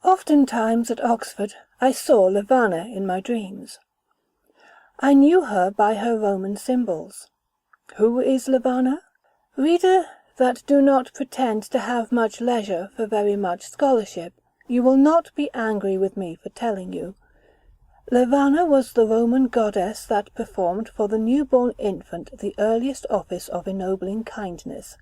Oftentimes at Oxford I saw Levana in my dreams. I knew her by her Roman symbols. Who is Levana? Reader that do not pretend to have much leisure for very much scholarship, you will not be angry with me for telling you. Levana was the Roman goddess that performed for the newborn infant the earliest office of ennobling kindness,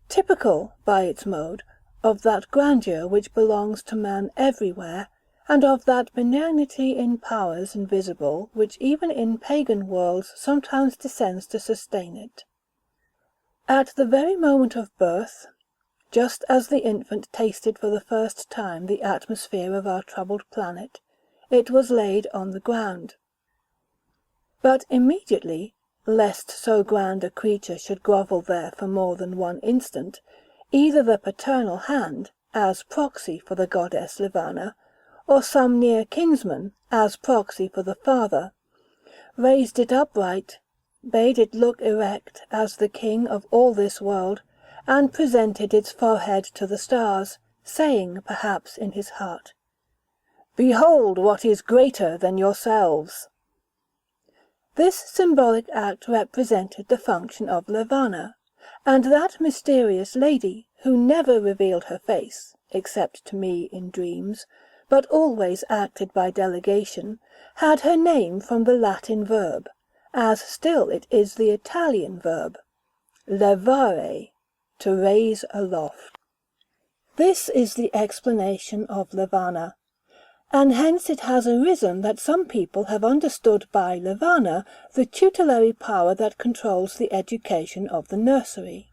typical, by its mode, of that grandeur which belongs to man everywhere, and of that benignity in powers invisible which even in pagan worlds sometimes descends to sustain it. At the very moment of birth, just as the infant tasted for the first time the atmosphere of our troubled planet, it was laid on the ground. But immediately, lest so grand a creature should grovel there for more than one instant, either the paternal hand, as proxy for the goddess Levana, or some near kinsman, as proxy for the father, raised it upright, bade it look erect as the king of all this world, and presented its forehead to the stars, saying perhaps in his heart, "Behold what is greater than yourselves." This symbolic act represented the function of Levana, and that mysterious lady, who never revealed her face, except to me in dreams, but always acted by delegation, had her name from the Latin verb, as still it is the Italian verb, levare, to raise aloft. This is the explanation of Levana, and hence it has arisen that some people have understood by Levana the tutelary power that controls the education of the nursery.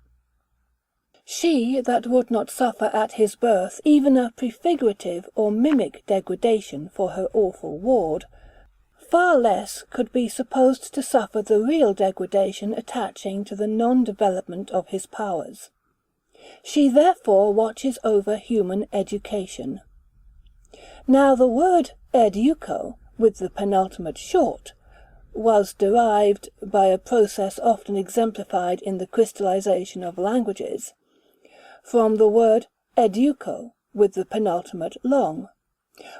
She that would not suffer at his birth even a prefigurative or mimic degradation for her awful ward, far less could be supposed to suffer the real degradation attaching to the non-development of his powers. She therefore watches over human education. Now the word educo, with the penultimate short, was derived, by a process often exemplified in the crystallization of languages, from the word educo, with the penultimate long.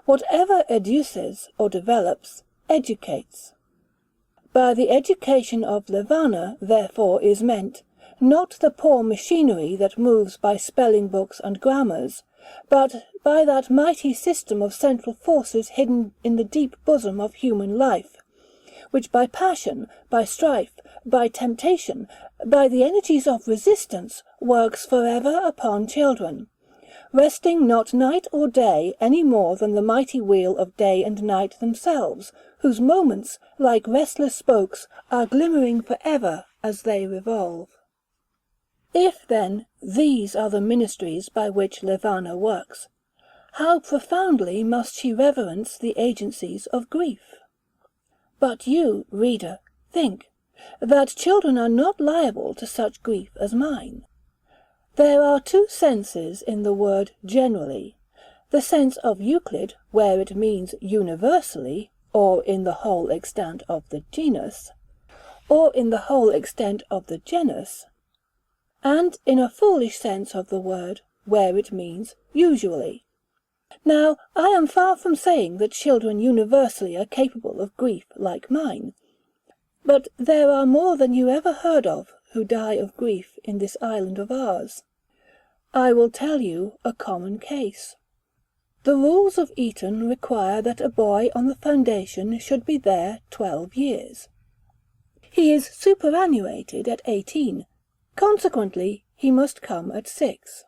Whatever educes or develops, educates. By the education of Levana, therefore, is meant, not the poor machinery that moves by spelling books and grammars, but by that mighty system of central forces hidden in the deep bosom of human life, which by passion, by strife, by temptation, by the energies of resistance, works forever upon children, resting not night or day any more than the mighty wheel of day and night themselves, whose moments, like restless spokes, are glimmering forever as they revolve. If, then, these are the ministries by which Levana works, how profoundly must she reverence the agencies of grief? But you, reader, think, that children are not liable to such grief as mine. There are two senses in the word generally, the sense of Euclid, where it means universally, or in the whole extent of the genus, or in the whole extent of the genus, and in a foolish sense of the word, where it means usually. Now, I am far from saying that children universally are capable of grief like mine, but there are more than you ever heard of who die of grief in this island of ours. I will tell you a common case. The rules of Eton require that a boy on the foundation should be there 12 years. He is superannuated at 18, consequently he must come at 6.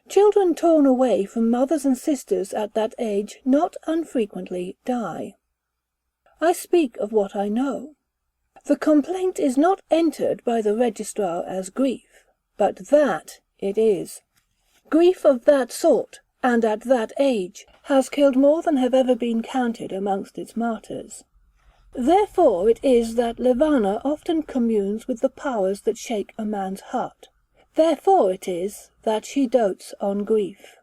Children torn away from mothers and sisters at that age not unfrequently die. I speak of what I know. The complaint is not entered by the registrar as grief, but that it is. Grief of that sort, and at that age, has killed more than have ever been counted amongst its martyrs. Therefore it is that Levana often communes with the powers that shake a man's heart. Therefore it is that she dotes on grief.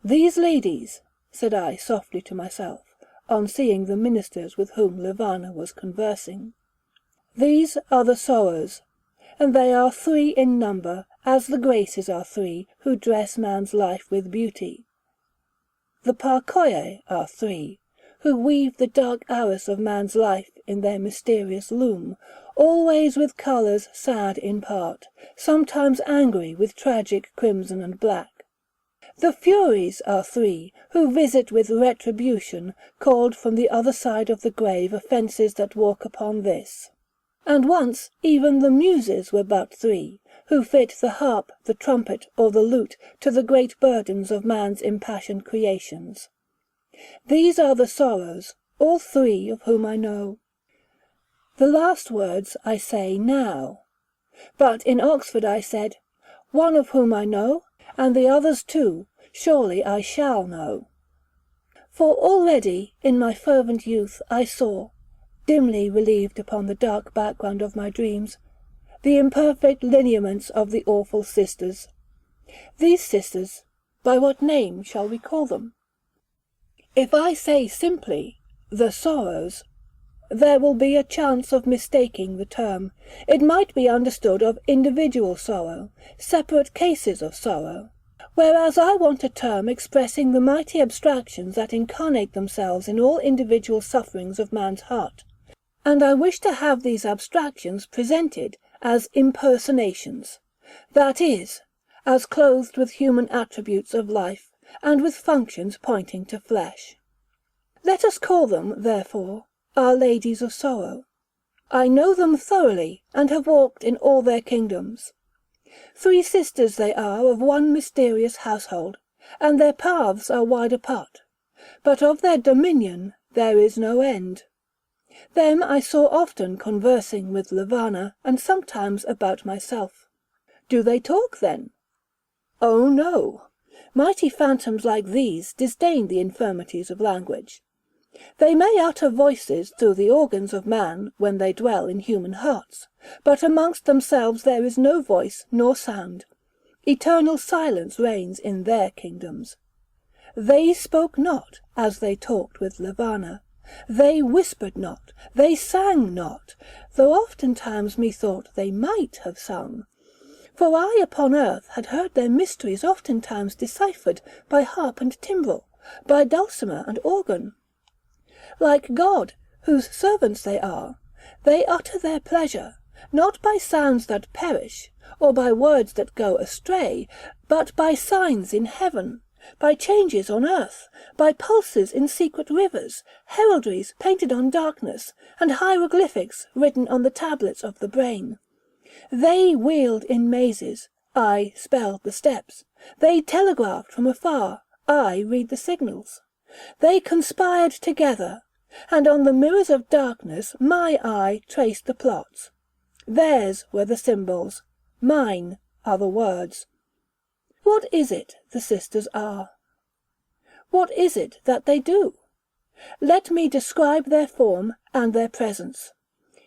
These ladies, said I softly to myself, on seeing the ministers with whom Levana was conversing, these are the sorrows, and they are 3 in number, as the graces are 3, who dress man's life with beauty. The Parcoiae are three, who weave the dark arras of man's life in their mysterious loom, always with colours sad in part, sometimes angry with tragic crimson and black. The Furies are three, who visit with retribution, called from the other side of the grave offences that walk upon this. And once even the Muses were but three, who fit the harp, the trumpet, or the lute to the great burdens of man's impassioned creations. These are the sorrows, all three of whom I know. The last words I say now. But in Oxford I said, one of whom I know, and the others too, surely I shall know. For already, in my fervent youth, I saw, dimly relieved upon the dark background of my dreams, the imperfect lineaments of the awful sisters. These sisters, by what name shall we call them? If I say simply, the sorrows, there will be a chance of mistaking the term. It might be understood of individual sorrow, separate cases of sorrow, whereas I want a term expressing the mighty abstractions that incarnate themselves in all individual sufferings of man's heart, and I wish to have these abstractions presented as impersonations, that is, as clothed with human attributes of life, and with functions pointing to flesh. Let us call them, therefore, Our Ladies of Sorrow. I know them thoroughly, and have walked in all their kingdoms. Three sisters they are of one mysterious household, and their paths are wide apart, but of their dominion there is no end. Them I saw often conversing with Levana, and sometimes about myself. Do they talk then? Oh no! Mighty phantoms like these disdain the infirmities of language. They may utter voices through the organs of man when they dwell in human hearts, but amongst themselves there is no voice nor sound. Eternal silence reigns in their kingdoms. They spoke not as they talked with Levana. They whispered not, they sang not, though oftentimes methought they might have sung. For I upon earth had heard their mysteries oftentimes deciphered by harp and timbrel, by dulcimer and organ. Like God, whose servants they are, they utter their pleasure, not by sounds that perish, or by words that go astray, but by signs in heaven, by changes on earth, by pulses in secret rivers, heraldries painted on darkness, and hieroglyphics written on the tablets of the brain. They wheeled in mazes, I spelled the steps. They telegraphed from afar, I read the signals. They conspired together, and on the mirrors of darkness my eye traced the plots. Theirs were the symbols, mine are the words. What is it the sisters are? What is it that they do? Let me describe their form and their presence.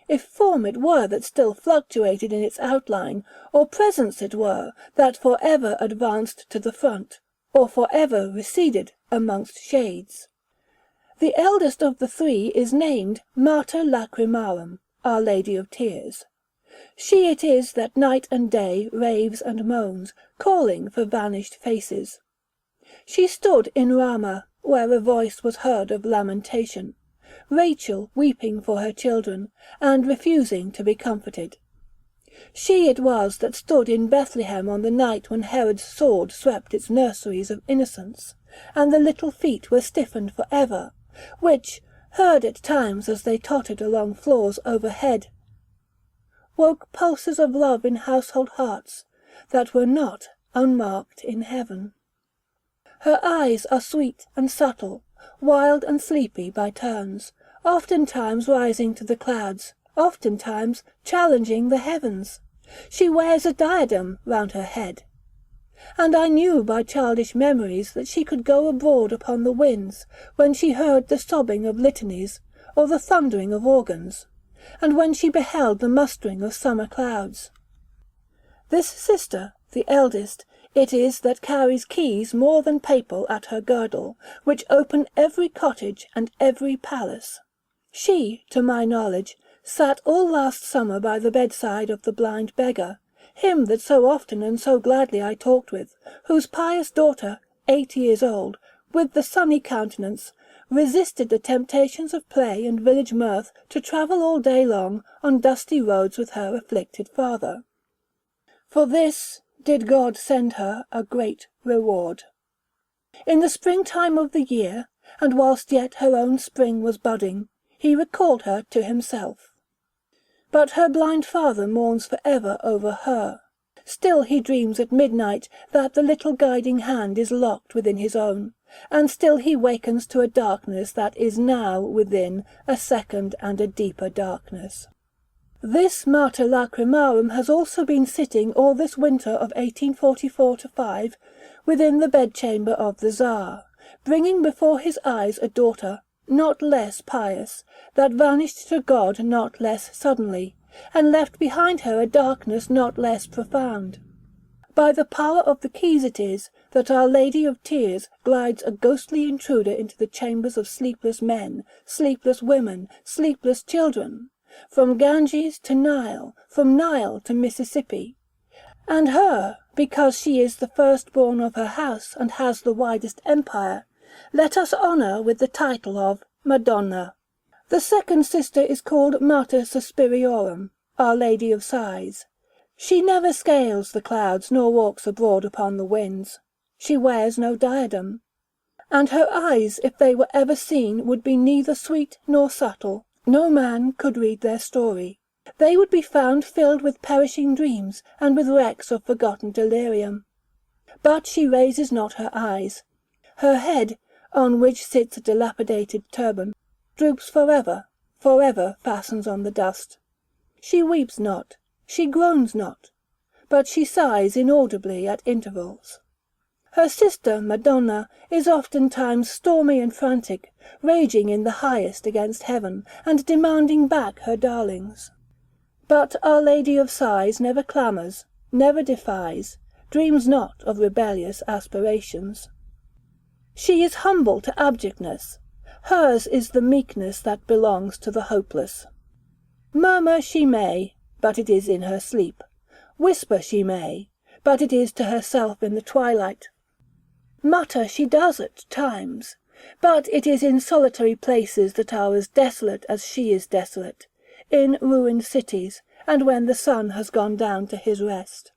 If form it were that still fluctuated in its outline, or presence it were that for ever advanced to the front, or for ever receded amongst shades. The eldest of the three is named Mater Lacrimarum, Our Lady of Tears. She it is that night and day raves and moans, calling for vanished faces. She stood in Ramah, where a voice was heard of lamentation, Rachel weeping for her children, and refusing to be comforted. She it was that stood in Bethlehem on the night when Herod's sword swept its nurseries of innocence, and the little feet were stiffened for ever, which, heard at times as they tottered along floors overhead, woke pulses of love in household hearts that were not unmarked in heaven. Her eyes are sweet and subtle, wild and sleepy by turns, oftentimes rising to the clouds, oftentimes challenging the heavens. She wears a diadem round her head. And I knew by childish memories that she could go abroad upon the winds, when she heard the sobbing of litanies, or the thundering of organs, and when she beheld the mustering of summer clouds. This sister, the eldest, it is that carries keys more than papal at her girdle, which open every cottage and every palace. She, to my knowledge, sat all last summer by the bedside of the blind beggar, him that so often and so gladly I talked with, whose pious daughter, 8 years old, with the sunny countenance, resisted the temptations of play and village mirth to travel all day long on dusty roads with her afflicted father. For this did God send her a great reward. In the springtime of the year, and whilst yet her own spring was budding, he recalled her to himself. But her blind father mourns for ever over her. Still he dreams at midnight that the little guiding hand is locked within his own, and still he wakens to a darkness that is now within a second and a deeper darkness. This Mater Lacrimarum has also been sitting all this winter of 1844-5 within the bedchamber of the Tsar, bringing before his eyes a daughter not less pious, that vanished to God not less suddenly, and left behind her a darkness not less profound. By the power of the keys it is that Our Lady of Tears glides a ghostly intruder into the chambers of sleepless men, sleepless women, sleepless children, from Ganges to Nile, from Nile to Mississippi. And her, because she is the firstborn of her house and has the widest empire, let us honour with the title of Madonna. The second sister is called Mater Suspiriorum, Our Lady of Sighs. She never scales the clouds nor walks abroad upon the winds. She wears no diadem. And her eyes, if they were ever seen, would be neither sweet nor subtle. No man could read their story. They would be found filled with perishing dreams and with wrecks of forgotten delirium. But she raises not her eyes. Her head, on which sits a dilapidated turban, droops forever fastens on the dust. She weeps not, she groans not, but she sighs inaudibly at intervals. Her sister Madonna is oftentimes stormy and frantic, raging in the highest against heaven, and demanding back her darlings. But Our Lady of Sighs never clamours, never defies, dreams not of rebellious aspirations. She is humble to abjectness. Hers is the meekness that belongs to the hopeless. Murmur she may, but it is in her sleep. Whisper she may, but it is to herself in the twilight. Mutter she does at times, but it is in solitary places that are as desolate as she is desolate, in ruined cities, and when the sun has gone down to his rest.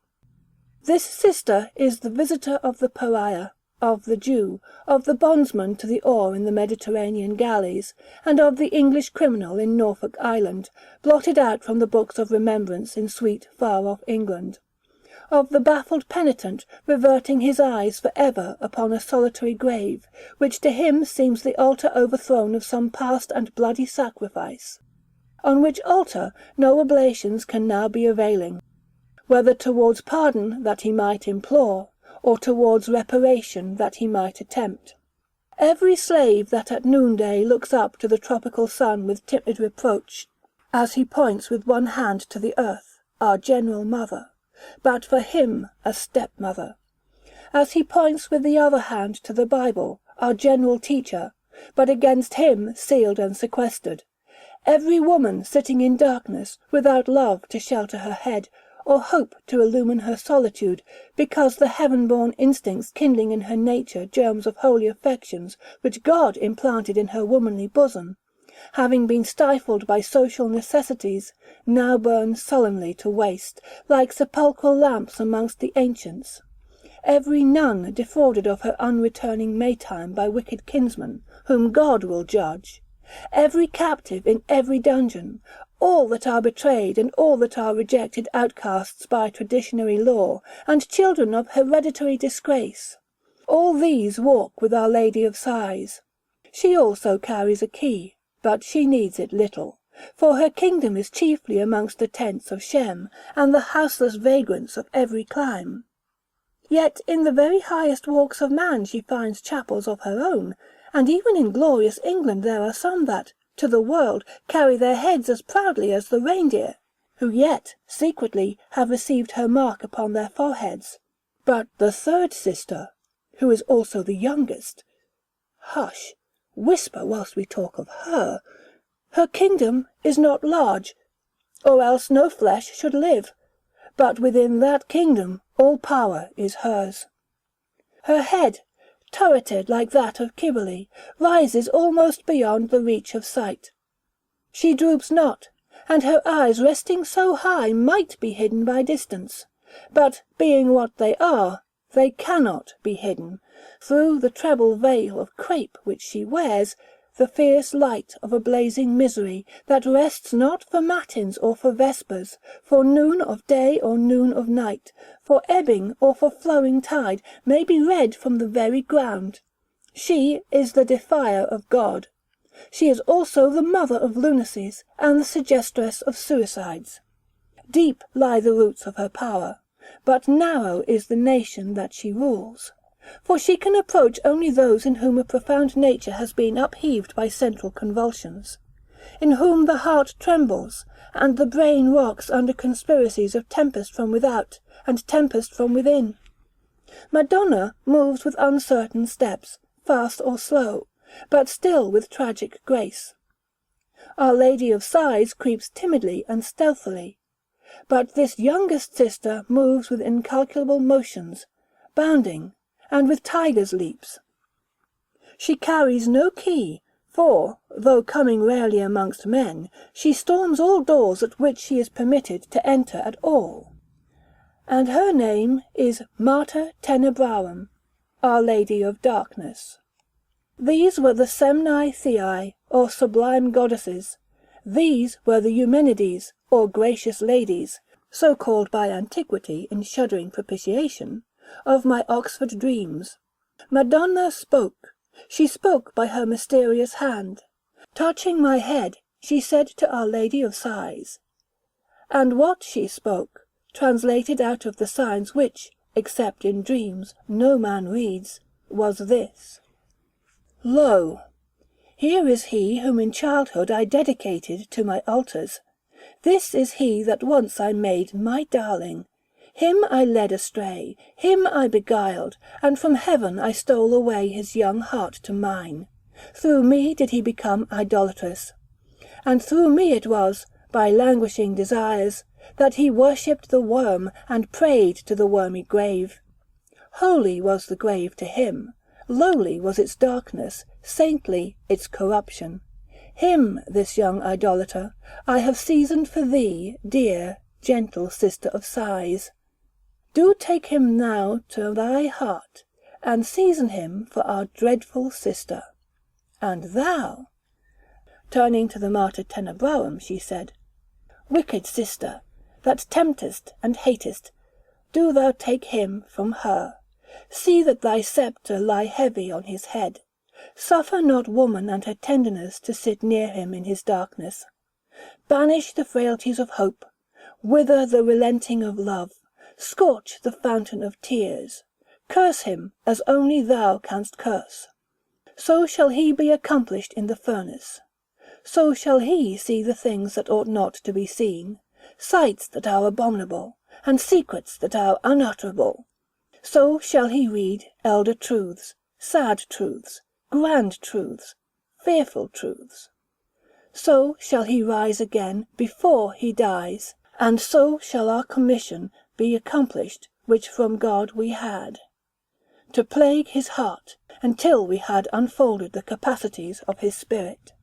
This sister is the visitor of the pariah, of the Jew, of the bondsman to the oar in the Mediterranean galleys, and of the English criminal in Norfolk Island, blotted out from the books of remembrance in sweet far-off England, of the baffled penitent reverting his eyes for ever upon a solitary grave, which to him seems the altar overthrown of some past and bloody sacrifice, on which altar no oblations can now be availing, whether towards pardon that he might implore, or towards reparation that he might attempt. Every slave that at noonday looks up to the tropical sun with timid reproach, as he points with one hand to the earth, our general mother, but for him a stepmother, as he points with the other hand to the Bible, our general teacher, but against him sealed and sequestered, every woman sitting in darkness, without love to shelter her head, or hope to illumine her solitude, because the heaven-born instincts kindling in her nature germs of holy affections which God implanted in her womanly bosom, having been stifled by social necessities, now burn sullenly to waste, like sepulchral lamps amongst the ancients. Every nun defrauded of her unreturning Maytime by wicked kinsmen, whom God will judge. Every captive in every dungeon, all that are betrayed and all that are rejected outcasts by traditionary law, and children of hereditary disgrace. All these walk with Our Lady of Sighs. She also carries a key, but she needs it little, for her kingdom is chiefly amongst the tents of Shem, and the houseless vagrants of every clime. Yet in the very highest walks of man she finds chapels of her own, and even in glorious England there are some that, to the world, carry their heads as proudly as the reindeer, who yet, secretly, have received her mark upon their foreheads. But the third sister, who is also the youngest, hush, whisper whilst we talk of her, her kingdom is not large, or else no flesh should live, but within that kingdom all power is hers. Her head, turreted like that of Cybele, rises almost beyond the reach of sight. She droops not, and her eyes resting so high might be hidden by distance, but being what they are, they cannot be hidden, through the treble veil of crape which she wears, the fierce light of a blazing misery, that rests not for matins or for vespers, for noon of day or noon of night, for ebbing or for flowing tide, may be read from the very ground. She is the defier of God. She is also the mother of lunacies and the suggestress of suicides. Deep lie the roots of her power, but narrow is the nation that she rules. For she can approach only those in whom a profound nature has been upheaved by central convulsions, in whom the heart trembles, and the brain rocks under conspiracies of tempest from without, and tempest from within. Madonna moves with uncertain steps, fast or slow, but still with tragic grace. Our Lady of Sighs creeps timidly and stealthily, but this youngest sister moves with incalculable motions, bounding, and with tiger's leaps. She carries no key, for, though coming rarely amongst men, she storms all doors at which she is permitted to enter at all. And her name is Mater Tenebrarum, Our Lady of Darkness. These were the Semnae Theae, or sublime goddesses. These were the Eumenides, or gracious ladies, so called by antiquity in shuddering propitiation, of my Oxford dreams. Madonna spoke. She spoke by her mysterious hand. Touching my head, she said to Our Lady of Sighs. And what she spoke, translated out of the signs which, except in dreams, no man reads, was this. Lo! Here is he whom in childhood I dedicated to my altars. This is he that once I made my darling. Him I led astray, him I beguiled, and from heaven I stole away his young heart to mine. Through me did he become idolatrous. And through me it was, by languishing desires, that he worshipped the worm and prayed to the wormy grave. Holy was the grave to him, lowly was its darkness, saintly its corruption. Him, this young idolater, I have seasoned for thee, dear, gentle sister of sighs. Do take him now to thy heart, and season him for our dreadful sister. And thou, turning to the Mater Tenebrarum, she said, Wicked sister, that temptest and hatest, do thou take him from her. See that thy sceptre lie heavy on his head. Suffer not woman and her tenderness to sit near him in his darkness. Banish the frailties of hope, wither the relenting of love, scorch the fountain of tears. Curse him as only thou canst curse. So shall he be accomplished in the furnace. So shall he see the things that ought not to be seen, sights that are abominable, and secrets that are unutterable. So shall he read elder truths, sad truths, grand truths, fearful truths. So shall he rise again before he dies, and so shall our commission be accomplished which from God we had, to plague his heart until we had unfolded the capacities of his spirit.